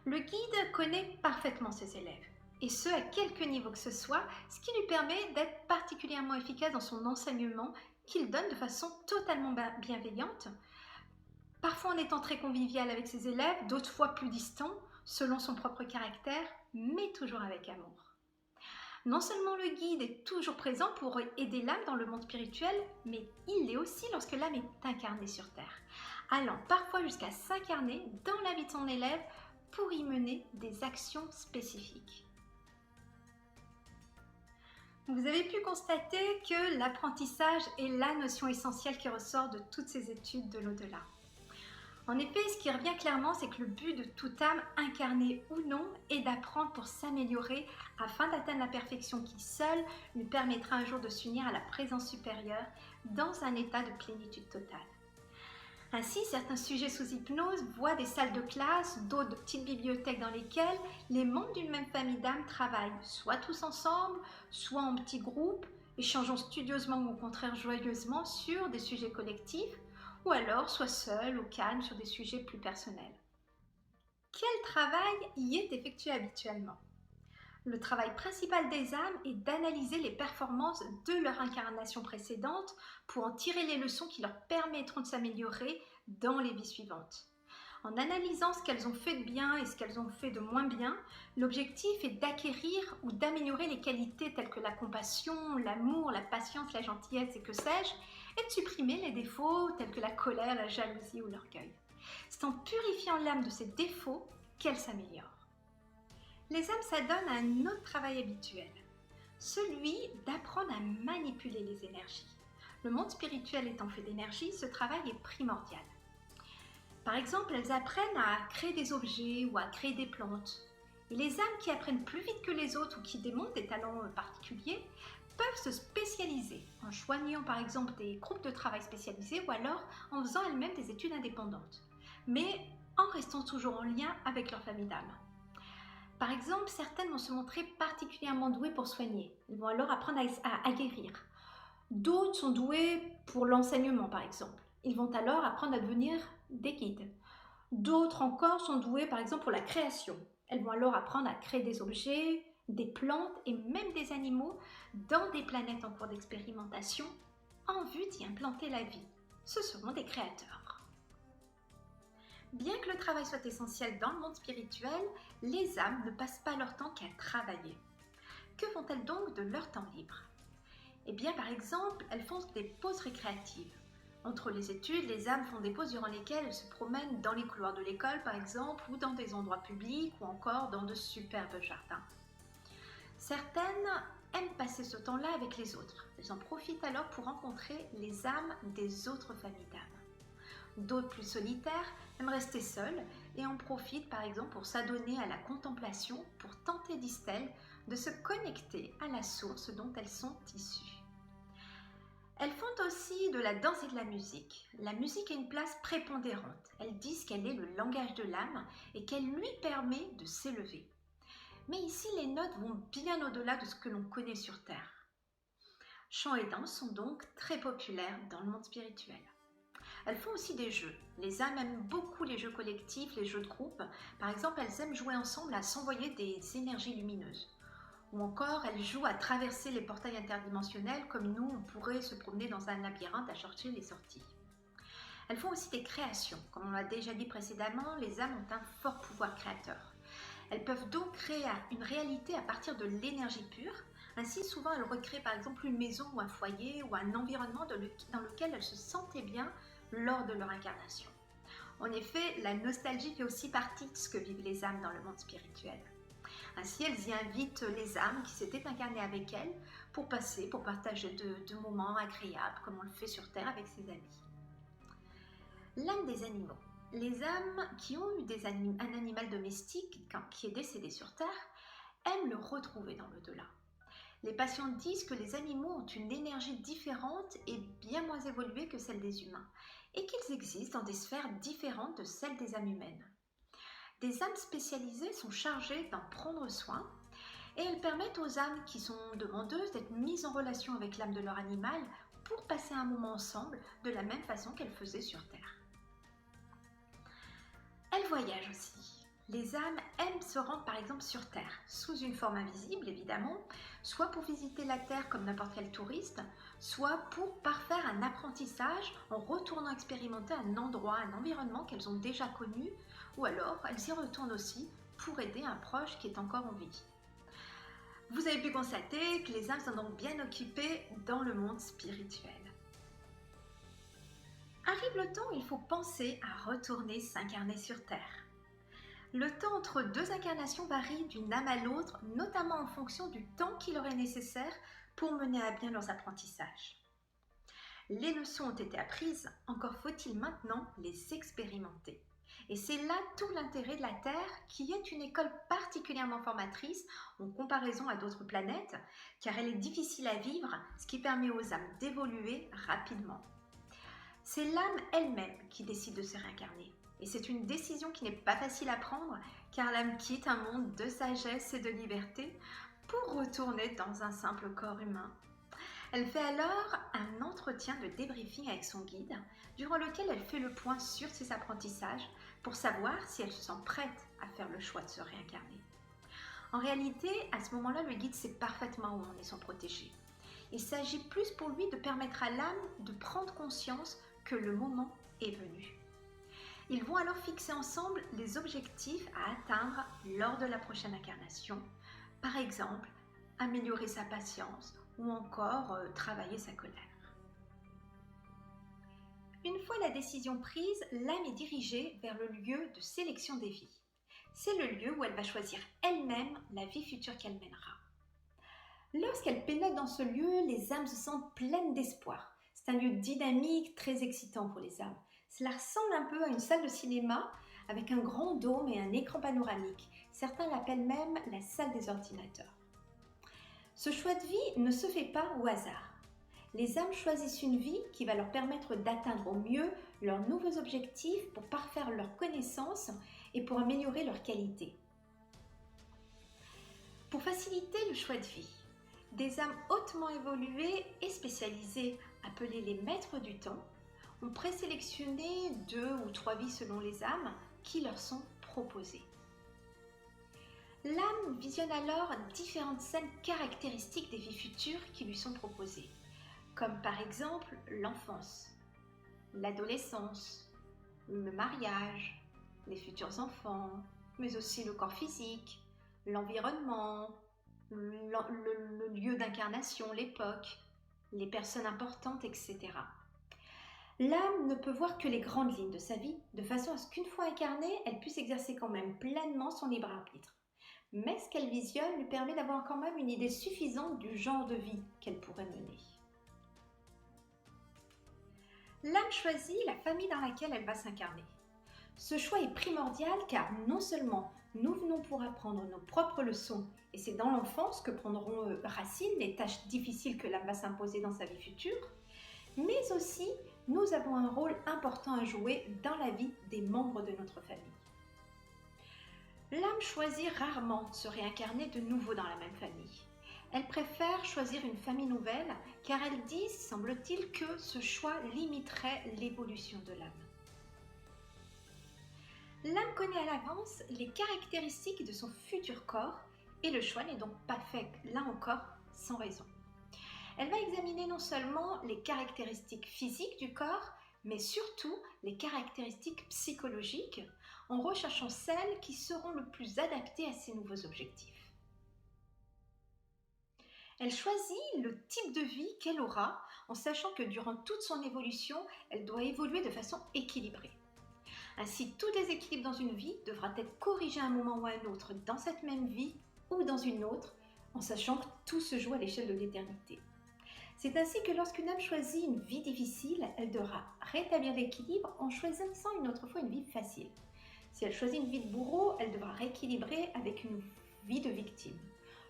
Le guide connaît parfaitement ses élèves, et ce à quelque niveau que ce soit, ce qui lui permet d'être particulièrement efficace dans son enseignement qu'il donne de façon totalement bienveillante, parfois en étant très convivial avec ses élèves, d'autres fois plus distant, selon son propre caractère, mais toujours avec amour. Non seulement le guide est toujours présent pour aider l'âme dans le monde spirituel, mais il l'est aussi lorsque l'âme est incarnée sur Terre, allant parfois jusqu'à s'incarner dans la vie de son élève pour y mener des actions spécifiques. Vous avez pu constater que l'apprentissage est la notion essentielle qui ressort de toutes ces études de l'au-delà. En effet, ce qui revient clairement, c'est que le but de toute âme, incarnée ou non, est d'apprendre pour s'améliorer afin d'atteindre la perfection qui seule lui permettra un jour de s'unir à la présence supérieure dans un état de plénitude totale. Ainsi, certains sujets sous hypnose voient des salles de classe, d'autres de petites bibliothèques dans lesquelles les membres d'une même famille d'âmes travaillent soit tous ensemble, soit en petits groupes, échangeant studieusement ou au contraire joyeusement sur des sujets collectifs, ou alors soit seul ou calme sur des sujets plus personnels. Quel travail y est effectué habituellement? Le travail principal des âmes est d'analyser les performances de leur incarnation précédente pour en tirer les leçons qui leur permettront de s'améliorer dans les vies suivantes. En analysant ce qu'elles ont fait de bien et ce qu'elles ont fait de moins bien, l'objectif est d'acquérir ou d'améliorer les qualités telles que la compassion, l'amour, la patience, la gentillesse et que sais-je, et de supprimer les défauts tels que la colère, la jalousie ou l'orgueil. C'est en purifiant l'âme de ces défauts qu'elle s'améliore. Les âmes s'adonnent à un autre travail habituel, celui d'apprendre à manipuler les énergies. Le monde spirituel étant fait d'énergie, ce travail est primordial. Par exemple, elles apprennent à créer des objets ou à créer des plantes. Et les âmes qui apprennent plus vite que les autres ou qui démontrent des talents particuliers peuvent se spécialiser en joignant par exemple des groupes de travail spécialisés ou alors en faisant elles-mêmes des études indépendantes, mais en restant toujours en lien avec leur famille d'âmes. Par exemple, certaines vont se montrer particulièrement douées pour soigner. Elles vont alors apprendre à guérir. D'autres sont douées pour l'enseignement, par exemple. Ils vont alors apprendre à devenir des guides. D'autres encore sont douées, par exemple, pour la création. Elles vont alors apprendre à créer des objets, des plantes et même des animaux dans des planètes en cours d'expérimentation en vue d'y implanter la vie. Ce seront des créateurs. Bien que le travail soit essentiel dans le monde spirituel, les âmes ne passent pas leur temps qu'à travailler. Que font-elles donc de leur temps libre? Eh bien, par exemple, elles font des pauses récréatives. Entre les études, les âmes font des pauses durant lesquelles elles se promènent dans les couloirs de l'école, par exemple, ou dans des endroits publics, ou encore dans de superbes jardins. Certaines aiment passer ce temps-là avec les autres. Elles en profitent alors pour rencontrer les âmes des autres familles d'âmes. D'autres, plus solitaires, aiment rester seules et en profitent par exemple pour s'adonner à la contemplation, pour tenter, disent-elles, de se connecter à la source dont elles sont issues. Elles font aussi de la danse et de la musique. La musique a une place prépondérante. Elles disent qu'elle est le langage de l'âme et qu'elle lui permet de s'élever. Mais ici, les notes vont bien au-delà de ce que l'on connaît sur Terre. Chant et danse sont donc très populaires dans le monde spirituel. Elles font aussi des jeux. Les âmes aiment beaucoup les jeux collectifs, les jeux de groupe. Par exemple, elles aiment jouer ensemble à s'envoyer des énergies lumineuses. Ou encore, elles jouent à traverser les portails interdimensionnels comme nous, on pourrait se promener dans un labyrinthe à chercher les sorties. Elles font aussi des créations. Comme on l'a déjà dit précédemment, les âmes ont un fort pouvoir créateur. Elles peuvent donc créer une réalité à partir de l'énergie pure. Ainsi, souvent, elles recréent par exemple une maison ou un foyer ou un environnement dans lequel elles se sentaient bien lors de leur incarnation. En effet, la nostalgie fait aussi partie de ce que vivent les âmes dans le monde spirituel. Ainsi, elles y invitent les âmes qui s'étaient incarnées avec elles pour partager de moments agréables, comme on le fait sur Terre avec ses amis. L'âme des animaux. Les âmes qui ont eu un animal domestique qui est décédé sur Terre aiment le retrouver dans l'au-delà. Les patients disent que les animaux ont une énergie différente et bien moins évoluée que celle des humains, et qu'ils existent dans des sphères différentes de celles des âmes humaines. Des âmes spécialisées sont chargées d'en prendre soin et elles permettent aux âmes qui sont demandeuses d'être mises en relation avec l'âme de leur animal pour passer un moment ensemble de la même façon qu'elles faisaient sur Terre. Elles voyagent aussi. Les âmes aiment se rendre par exemple sur Terre, sous une forme invisible évidemment, soit pour visiter la Terre comme n'importe quel touriste, soit pour parfaire un apprentissage en retournant expérimenter un endroit, un environnement qu'elles ont déjà connu, ou alors elles y retournent aussi pour aider un proche qui est encore en vie. Vous avez pu constater que les âmes sont donc bien occupées dans le monde spirituel. Arrive le temps où il faut penser à retourner s'incarner sur Terre. Le temps entre deux incarnations varie d'une âme à l'autre, notamment en fonction du temps qu'il leur est nécessaire pour mener à bien leurs apprentissages. Les leçons ont été apprises, encore faut-il maintenant les expérimenter. Et c'est là tout l'intérêt de la Terre, qui est une école particulièrement formatrice en comparaison à d'autres planètes, car elle est difficile à vivre, ce qui permet aux âmes d'évoluer rapidement. C'est l'âme elle-même qui décide de se réincarner. Et c'est une décision qui n'est pas facile à prendre, car l'âme quitte un monde de sagesse et de liberté pour retourner dans un simple corps humain. Elle fait alors un entretien de débriefing avec son guide, durant lequel elle fait le point sur ses apprentissages pour savoir si elle se sent prête à faire le choix de se réincarner. En réalité, à ce moment-là, le guide sait parfaitement où en est son protégé. Il s'agit plus pour lui de permettre à l'âme de prendre conscience que le moment est venu. Ils vont alors fixer ensemble les objectifs à atteindre lors de la prochaine incarnation. Par exemple, améliorer sa patience ou encore travailler sa colère. Une fois la décision prise, l'âme est dirigée vers le lieu de sélection des vies. C'est le lieu où elle va choisir elle-même la vie future qu'elle mènera. Lorsqu'elle pénètre dans ce lieu, les âmes se sentent pleines d'espoir. C'est un lieu dynamique, très excitant pour les âmes. Cela ressemble un peu à une salle de cinéma avec un grand dôme et un écran panoramique. Certains l'appellent même la salle des ordinateurs. Ce choix de vie ne se fait pas au hasard. Les âmes choisissent une vie qui va leur permettre d'atteindre au mieux leurs nouveaux objectifs pour parfaire leurs connaissances et pour améliorer leur qualité. Pour faciliter le choix de vie, des âmes hautement évoluées et spécialisées, appelées les maîtres du temps, ont présélectionné 2 ou 3 vies selon les âmes qui leur sont proposées. L'âme visionne alors différentes scènes caractéristiques des vies futures qui lui sont proposées, comme par exemple l'enfance, l'adolescence, le mariage, les futurs enfants, mais aussi le corps physique, l'environnement, le lieu d'incarnation, l'époque, les personnes importantes, etc. L'âme ne peut voir que les grandes lignes de sa vie, de façon à ce qu'une fois incarnée, elle puisse exercer quand même pleinement son libre arbitre. Mais ce qu'elle visionne lui permet d'avoir quand même une idée suffisante du genre de vie qu'elle pourrait mener. L'âme choisit la famille dans laquelle elle va s'incarner. Ce choix est primordial car non seulement nous venons pour apprendre nos propres leçons, et c'est dans l'enfance que prendront racine les tâches difficiles que l'âme va s'imposer dans sa vie future, mais aussi nous avons un rôle important à jouer dans la vie des membres de notre famille. L'âme choisit rarement de se réincarner de nouveau dans la même famille. Elle préfère choisir une famille nouvelle car elle dit, semble-t-il, que ce choix limiterait l'évolution de l'âme. L'âme connaît à l'avance les caractéristiques de son futur corps et le choix n'est donc pas fait, là encore, sans raison. Elle va examiner non seulement les caractéristiques physiques du corps, mais surtout les caractéristiques psychologiques, en recherchant celles qui seront le plus adaptées à ses nouveaux objectifs. Elle choisit le type de vie qu'elle aura, en sachant que durant toute son évolution, elle doit évoluer de façon équilibrée. Ainsi, tout déséquilibre dans une vie devra être corrigé à un moment ou à un autre dans cette même vie ou dans une autre, en sachant que tout se joue à l'échelle de l'éternité. C'est ainsi que lorsqu'une âme choisit une vie difficile, elle devra rétablir l'équilibre en choisissant une autre fois une vie facile. Si elle choisit une vie de bourreau, elle devra rééquilibrer avec une vie de victime.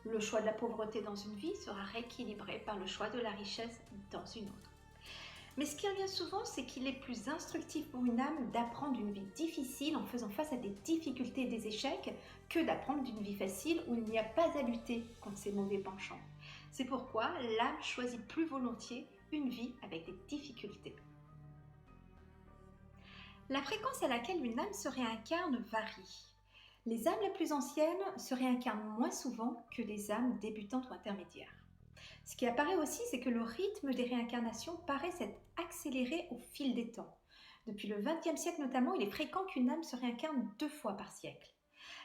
Le choix de la pauvreté dans une vie sera rééquilibré par le choix de la richesse dans une autre. Mais ce qui revient souvent, c'est qu'il est plus instructif pour une âme d'apprendre une vie difficile en faisant face à des difficultés et des échecs que d'apprendre d'une vie facile où il n'y a pas à lutter contre ses mauvais penchants. C'est pourquoi l'âme choisit plus volontiers une vie avec des difficultés. La fréquence à laquelle une âme se réincarne varie. Les âmes les plus anciennes se réincarnent moins souvent que les âmes débutantes ou intermédiaires. Ce qui apparaît aussi, c'est que le rythme des réincarnations paraît s'être accéléré au fil des temps. Depuis le XXe siècle notamment, il est fréquent qu'une âme se réincarne 2 fois par siècle.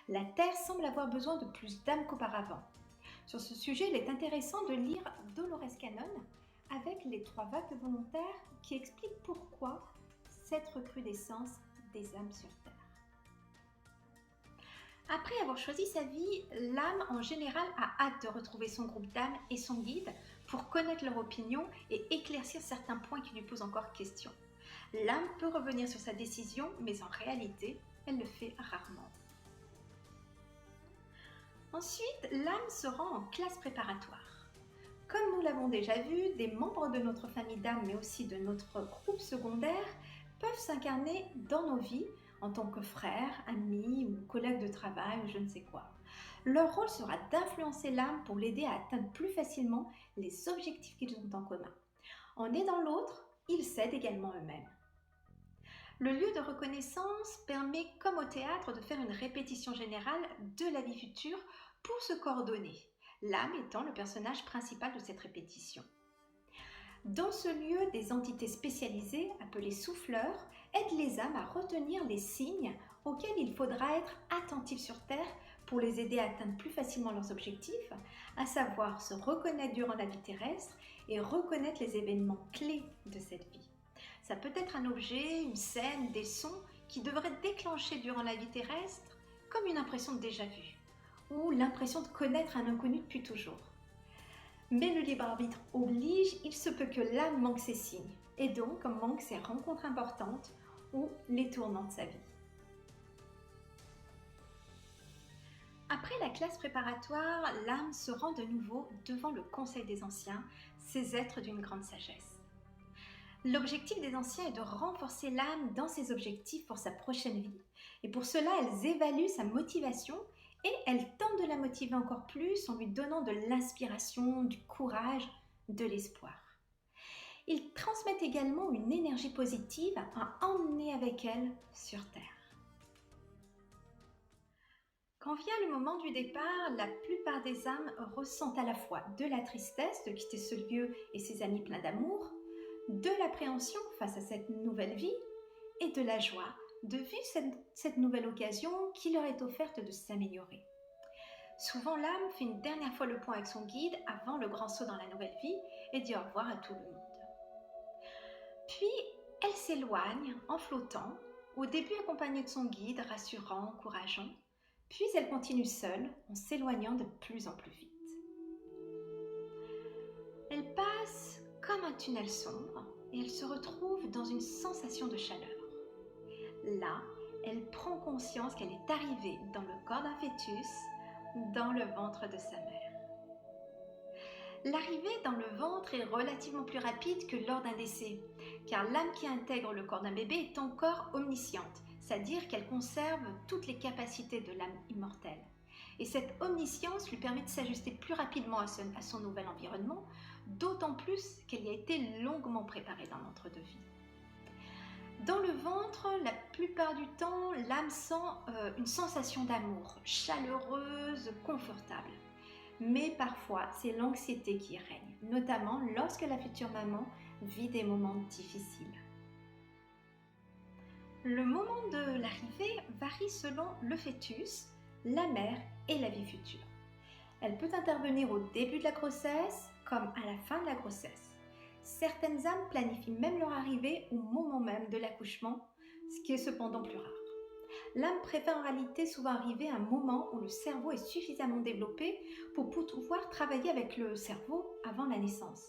La Terre semble avoir besoin de plus d'âmes qu'auparavant. Sur ce sujet, il est intéressant de lire Dolores Cannon avec les 3 vagues volontaires qui expliquent pourquoi cette recrudescence des âmes sur Terre. Après avoir choisi sa vie, l'âme en général a hâte de retrouver son groupe d'âmes et son guide pour connaître leur opinion et éclaircir certains points qui lui posent encore question. L'âme peut revenir sur sa décision, mais en réalité, elle le fait rarement. Ensuite, l'âme se rend en classe préparatoire. Comme nous l'avons déjà vu, des membres de notre famille d'âmes, mais aussi de notre groupe secondaire, peuvent s'incarner dans nos vies en tant que frères, amis ou collègues de travail ou je ne sais quoi. Leur rôle sera d'influencer l'âme pour l'aider à atteindre plus facilement les objectifs qu'ils ont en commun. En aidant l'autre, ils s'aident également eux-mêmes. Le lieu de reconnaissance permet, comme au théâtre, de faire une répétition générale de la vie future pour se coordonner, l'âme étant le personnage principal de cette répétition. Dans ce lieu, des entités spécialisées, appelées souffleurs, aident les âmes à retenir les signes auxquels il faudra être attentif sur Terre pour les aider à atteindre plus facilement leurs objectifs, à savoir se reconnaître durant la vie terrestre et reconnaître les événements clés de cette vie. Ça peut être un objet, une scène, des sons qui devraient déclencher durant la vie terrestre comme une impression de déjà-vu ou l'impression de connaître un inconnu depuis toujours. Mais le libre arbitre oblige, il se peut que l'âme manque ces signes et donc manque ces rencontres importantes ou les tournants de sa vie. Après la classe préparatoire, l'âme se rend de nouveau devant le Conseil des Anciens, ces êtres d'une grande sagesse. L'objectif des Anciens est de renforcer l'âme dans ses objectifs pour sa prochaine vie. Et pour cela, elles évaluent sa motivation et elles tentent de la motiver encore plus en lui donnant de l'inspiration, du courage, de l'espoir. Ils transmettent également une énergie positive à emmener avec elles sur Terre. Quand vient le moment du départ, la plupart des âmes ressentent à la fois de la tristesse de quitter ce lieu et ses amis pleins d'amour, de l'appréhension face à cette nouvelle vie et de la joie de vivre cette nouvelle occasion qui leur est offerte de s'améliorer. Souvent, l'âme fait une dernière fois le point avec son guide avant le grand saut dans la nouvelle vie et dit au revoir à tout le monde. Puis, elle s'éloigne en flottant, au début accompagnée de son guide, rassurant, encourageant, puis elle continue seule en s'éloignant de plus en plus vite. Elle passe comme un tunnel sombre et elle se retrouve dans une sensation de chaleur. Là, elle prend conscience qu'elle est arrivée dans le corps d'un fœtus, dans le ventre de sa mère. L'arrivée dans le ventre est relativement plus rapide que lors d'un décès, car l'âme qui intègre le corps d'un bébé est encore omnisciente, c'est-à-dire qu'elle conserve toutes les capacités de l'âme immortelle. Et cette omniscience lui permet de s'ajuster plus rapidement à son nouvel environnement, d'autant plus qu'elle y a été longuement préparée dans l'entre-deux-vies. Dans le ventre, la plupart du temps, l'âme sent une sensation d'amour, chaleureuse, confortable. Mais parfois, c'est l'anxiété qui règne, notamment lorsque la future maman vit des moments difficiles. Le moment de l'arrivée varie selon le fœtus, la mère et la vie future. Elle peut intervenir au début de la grossesse comme à la fin de la grossesse. Certaines âmes planifient même leur arrivée au moment même de l'accouchement, ce qui est cependant plus rare. L'âme préfère en réalité souvent arriver à un moment où le cerveau est suffisamment développé pour pouvoir travailler avec le cerveau avant la naissance.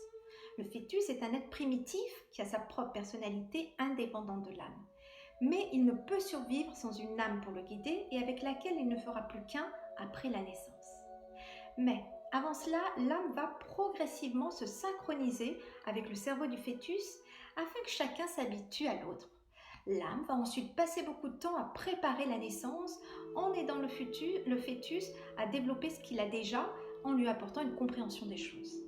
Le fœtus est un être primitif qui a sa propre personnalité indépendante de l'âme. Mais il ne peut survivre sans une âme pour le guider et avec laquelle il ne fera plus qu'un après la naissance. Mais avant cela, l'âme va progressivement se synchroniser avec le cerveau du fœtus afin que chacun s'habitue à l'autre. L'âme va ensuite passer beaucoup de temps à préparer la naissance en aidant le fœtus à développer ce qu'il a déjà en lui apportant une compréhension des choses.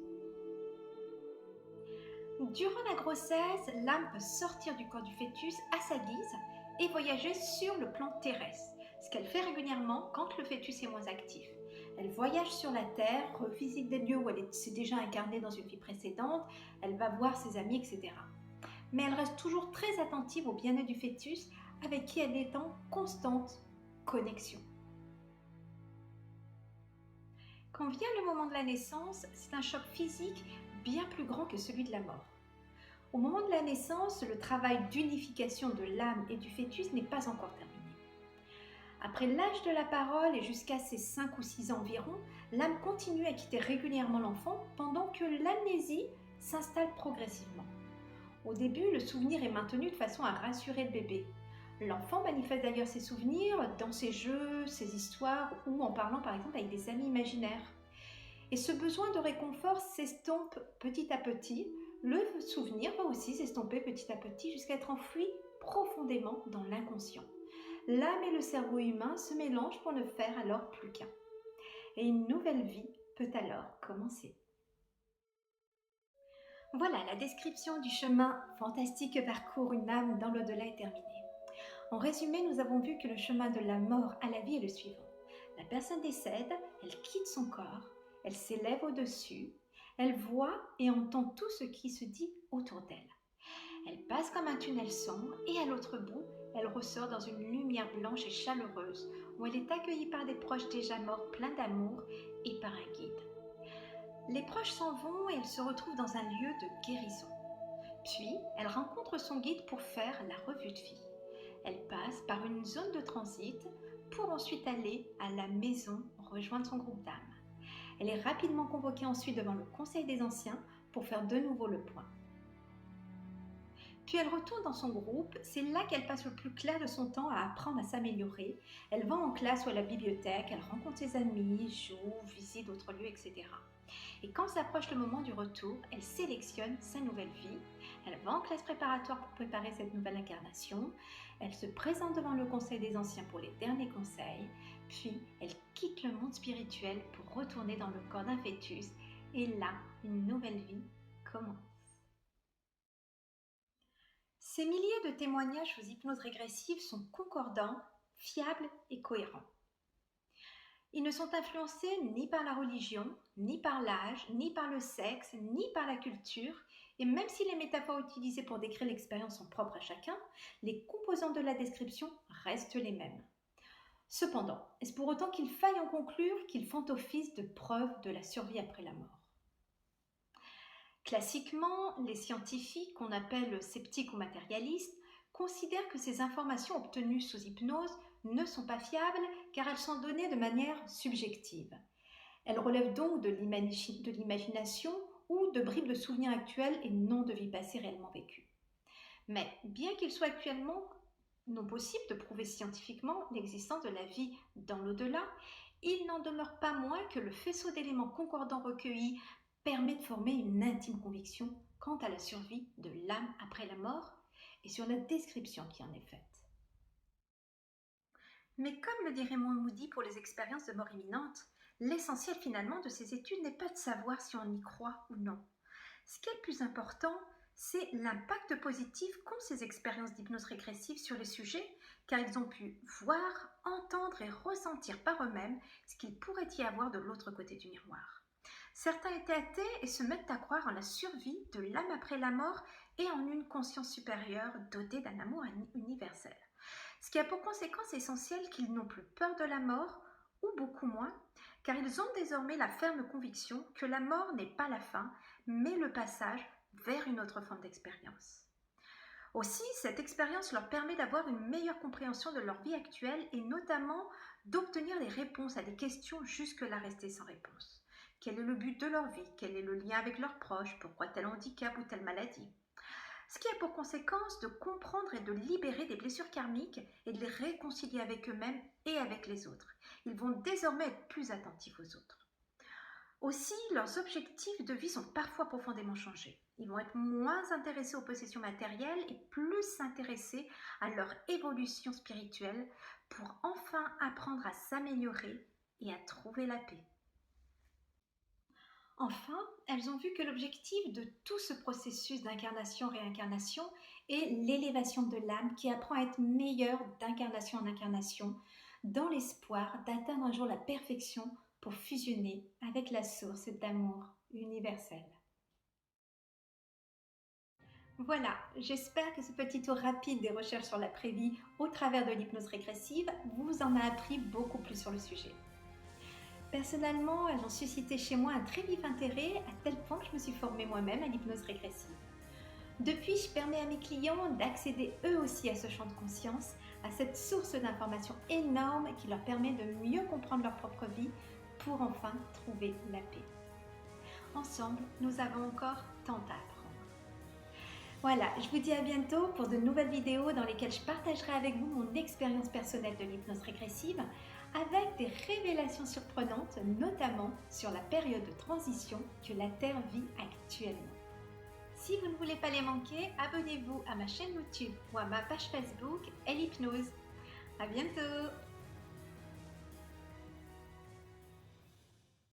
Durant la grossesse, l'âme peut sortir du corps du fœtus à sa guise et voyager sur le plan terrestre, ce qu'elle fait régulièrement quand le fœtus est moins actif. Elle voyage sur la Terre, revisite des lieux où elle s'est déjà incarnée dans une vie précédente, elle va voir ses amis, etc. Mais elle reste toujours très attentive au bien-être du fœtus avec qui elle est en constante connexion. Quand vient le moment de la naissance, c'est un choc physique bien plus grand que celui de la mort. Au moment de la naissance, le travail d'unification de l'âme et du fœtus n'est pas encore terminé. Après l'âge de la parole et jusqu'à ses 5 ou 6 ans environ, l'âme continue à quitter régulièrement l'enfant pendant que l'amnésie s'installe progressivement. Au début, le souvenir est maintenu de façon à rassurer le bébé. L'enfant manifeste d'ailleurs ses souvenirs dans ses jeux, ses histoires ou en parlant par exemple avec des amis imaginaires. Et ce besoin de réconfort s'estompe petit à petit. Le souvenir va aussi s'estomper petit à petit jusqu'à être enfoui profondément dans l'inconscient. L'âme et le cerveau humain se mélangent pour ne faire alors plus qu'un. et une nouvelle vie peut alors commencer. Voilà, la description du chemin fantastique que parcourt une âme dans l'au-delà est terminée. En résumé, nous avons vu que le chemin de la mort à la vie est le suivant. La personne décède, elle quitte son corps, elle s'élève au-dessus, elle voit et entend tout ce qui se dit autour d'elle. Elle passe comme un tunnel sombre et à l'autre bout, elle ressort dans une lumière blanche et chaleureuse où elle est accueillie par des proches déjà morts pleins d'amour et par un guide. Les proches s'en vont et elle se retrouve dans un lieu de guérison. Puis, elle rencontre son guide pour faire la revue de vie. Elle passe par une zone de transit pour ensuite aller à la maison rejoindre son groupe d'âmes. Elle est rapidement convoquée ensuite devant le Conseil des Anciens pour faire de nouveau le point. Puis elle retourne dans son groupe, c'est là qu'elle passe le plus clair de son temps à apprendre à s'améliorer. Elle va en classe ou à la bibliothèque, elle rencontre ses amis, joue, visite d'autres lieux, etc. Et quand s'approche le moment du retour, elle sélectionne sa nouvelle vie. Elle va en classe préparatoire pour préparer cette nouvelle incarnation. Elle se présente devant le Conseil des Anciens pour les derniers conseils. Puis elle quitte le monde spirituel pour retourner dans le corps d'un fœtus. Et là, une nouvelle vie commence. Ces milliers de témoignages aux hypnoses régressives sont concordants, fiables et cohérents. Ils ne sont influencés ni par la religion, ni par l'âge, ni par le sexe, ni par la culture, et même si les métaphores utilisées pour décrire l'expérience sont propres à chacun, les composants de la description restent les mêmes. Cependant, est-ce pour autant qu'il faille en conclure qu'ils font office de preuve de la survie après la mort ? Classiquement, les scientifiques, qu'on appelle sceptiques ou matérialistes, considèrent que ces informations obtenues sous hypnose ne sont pas fiables car elles sont données de manière subjective. Elles relèvent donc de l'imagination ou de bribes de souvenirs actuels et non de vie passée réellement vécue. Mais bien qu'il soit actuellement non possible de prouver scientifiquement l'existence de la vie dans l'au-delà, il n'en demeure pas moins que le faisceau d'éléments concordants recueillis permet de former une intime conviction quant à la survie de l'âme après la mort et sur la description qui en est faite. Mais comme le dit Raymond Moody pour les expériences de mort imminente, l'essentiel finalement de ces études n'est pas de savoir si on y croit ou non. Ce qui est le plus important, c'est l'impact positif qu'ont ces expériences d'hypnose régressive sur les sujets, car ils ont pu voir, entendre et ressentir par eux-mêmes ce qu'il pourrait y avoir de l'autre côté du miroir. Certains étaient athées et se mettent à croire en la survie de l'âme après la mort et en une conscience supérieure dotée d'un amour universel. Ce qui a pour conséquence essentielle qu'ils n'ont plus peur de la mort, ou beaucoup moins, car ils ont désormais la ferme conviction que la mort n'est pas la fin, mais le passage vers une autre forme d'expérience. Aussi, cette expérience leur permet d'avoir une meilleure compréhension de leur vie actuelle et notamment d'obtenir les réponses à des questions jusque-là restées sans réponse. Quel est le but de leur vie? Quel est le lien avec leurs proches? Pourquoi tel handicap ou telle maladie? Ce qui a pour conséquence de comprendre et de libérer des blessures karmiques et de les réconcilier avec eux-mêmes et avec les autres. Ils vont désormais être plus attentifs aux autres. Aussi, leurs objectifs de vie sont parfois profondément changés. Ils vont être moins intéressés aux possessions matérielles et plus s'intéresser à leur évolution spirituelle pour enfin apprendre à s'améliorer et à trouver la paix. Enfin, elles ont vu que l'objectif de tout ce processus d'incarnation-réincarnation est l'élévation de l'âme qui apprend à être meilleure d'incarnation en incarnation dans l'espoir d'atteindre un jour la perfection pour fusionner avec la source d'amour universel. Voilà, j'espère que ce petit tour rapide des recherches sur l'après-vie au travers de l'hypnose régressive vous en a appris beaucoup plus sur le sujet. Personnellement, elles ont suscité chez moi un très vif intérêt à tel point que je me suis formée moi-même à l'hypnose régressive. Depuis, je permets à mes clients d'accéder eux aussi à ce champ de conscience, à cette source d'informations énorme qui leur permet de mieux comprendre leur propre vie pour enfin trouver la paix. Ensemble, nous avons encore tant à apprendre. Voilà, je vous dis à bientôt pour de nouvelles vidéos dans lesquelles je partagerai avec vous mon expérience personnelle de l'hypnose régressive avec des révélations surprenantes, notamment sur la période de transition que la Terre vit actuellement. Si vous ne voulez pas les manquer, abonnez-vous à ma chaîne YouTube ou à ma page Facebook Elle Hypnose. À bientôt!